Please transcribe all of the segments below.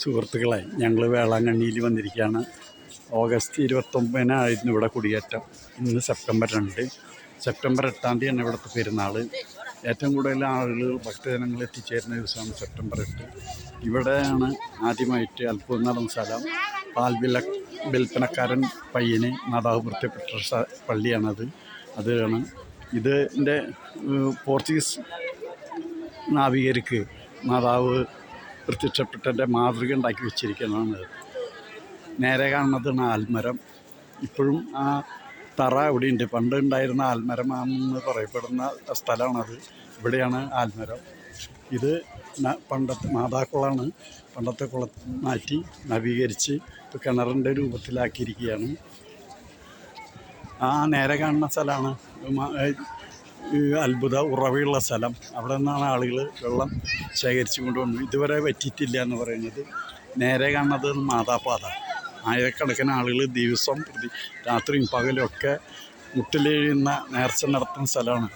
സുഹൃത്തുക്കളെ, ഞങ്ങൾ വേളാങ്കണ്ണിയിൽ വന്നിരിക്കുകയാണ്. ഓഗസ്റ്റ് 29-നായിരുന്നു ഇവിടെ കുടിയേറ്റം. ഇന്ന് സെപ്റ്റംബർ 2. സെപ്റ്റംബർ 8-ാം തീയതിയാണ് ഇവിടുത്തെ പെരുന്നാൾ. ഏറ്റവും കൂടുതൽ ആളുകൾ ഭക്തജനങ്ങൾ എത്തിച്ചേരുന്ന ദിവസമാണ് സെപ്റ്റംബർ 8. ഇവിടെയാണ് ആദ്യമായിട്ട് അത്ഭുതം നടന്ന സ്ഥലം. വിൽപ്പനക്കാരൻ പയ്യന് മാതാവ് വൃത്തിപ്പെട്ട പള്ളിയാണത്. അതാണ് ഇതിൻ്റെ പോർച്ചുഗീസ് നാവികർക്ക് മാതാവ് പ്രത്യക്ഷപ്പെട്ടതിൻ്റെ മാതൃക ഉണ്ടാക്കി വെച്ചിരിക്കുന്നതാണ്. നേരെ കാണുന്നതാണ് ആൽമരം. ഇപ്പോഴും ആ തറ ഇവിടെയുണ്ട്. പണ്ട് ഉണ്ടായിരുന്ന ആൽമരമാണെന്ന് പറയപ്പെടുന്ന സ്ഥലമാണത്. ഇവിടെയാണ് ആൽമരം. ഇത് പണ്ടത്തെ മാതാക്കുളമാണ്. പണ്ടത്തെ കുളം മാറ്റി നവീകരിച്ച് ഇപ്പോൾ കിണറിൻ്റെ രൂപത്തിലാക്കിയിരിക്കുകയാണ്. ആ നേരെ കാണുന്ന സ്ഥലമാണ് അത്ഭുത ഉറവയുള്ള സ്ഥലം. അവിടെ നിന്നാണ് ആളുകൾ വെള്ളം ശേഖരിച്ചു കൊണ്ടുവന്നു. ഇതുവരെ പറ്റിയിട്ടില്ല എന്ന് പറയുന്നത്. നേരെ കാണുന്നത് മാതാപാത. ആയിരക്കണക്കിന് ആളുകൾ ദിവസം രാത്രിയും പകലുമൊക്കെ മുട്ടിലെഴുന്ന നേർച്ച നടത്തുന്ന സ്ഥലമാണ്.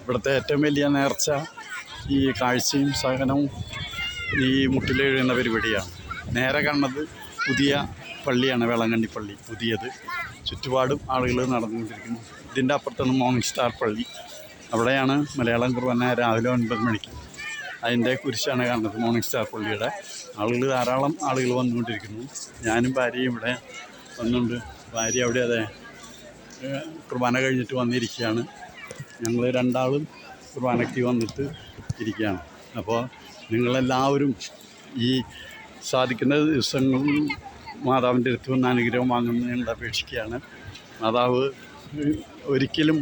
ഇവിടുത്തെ ഏറ്റവും വലിയ നേർച്ച ഈ കാഴ്ചയും സഹനവും ഈ മുട്ടിലെഴുന്ന പരിപാടിയാണ്. നേരെ കാണുന്നത് പുതിയ പള്ളിയാണ്, വേളാങ്കണ്ണി പള്ളി പുതിയത്. ചുറ്റുപാടും ആളുകൾ നടന്നുകൊണ്ടിരിക്കുന്നു. ഇതിൻ്റെ അപ്പുറത്താണ് മോർണിംഗ് സ്റ്റാർ പള്ളി. അവിടെയാണ് മലയാളം കുർബാന രാവിലെ 9 മണിക്ക്. അതിൻ്റെ കുരിശാണ് കാണുന്നത് മോർണിംഗ് സ്റ്റാർ പള്ളിയുടെ. ധാരാളം ആളുകൾ വന്നുകൊണ്ടിരിക്കുന്നു. ഞാനും ഭാര്യയും ഇവിടെ വന്നുകൊണ്ട്, ഭാര്യ അവിടെ അതെ കുർബാന കഴിഞ്ഞിട്ട് വന്നിരിക്കുകയാണ്. ഞങ്ങൾ രണ്ടാളും കുർബാനയ്ക്ക് വന്നിട്ട് ഇരിക്കുകയാണ്. അപ്പോൾ നിങ്ങളെല്ലാവരും ഈ സാധിക്കുന്ന ദിവസങ്ങളിൽ മാതാവിൻ്റെ അടുത്ത് വന്ന് അനുഗ്രഹം വാങ്ങുന്നതിനുള്ള അപേക്ഷിക്കുകയാണ്. മാതാവ് ഒരിക്കലും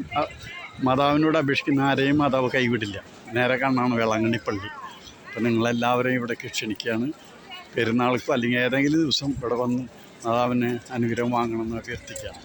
മാതാവിനോട് അപേക്ഷിക്കുന്ന ആരെയും മാതാവ് കൈവിടില്ല. നേരെ കാണാണ് വേളാങ്കണ്ണി പള്ളി. അപ്പോൾ നിങ്ങളെല്ലാവരെയും ഇവിടേക്ക് ക്ഷണിക്കുകയാണ്. പെരുന്നാൾക്ക് അല്ലെങ്കിൽ ഏതെങ്കിലും ദിവസം ഇവിടെ വന്ന് മാതാവിന് അനുഗ്രഹം വാങ്ങണമെന്ന് അപേക്ഷിക്കുകയാണ്.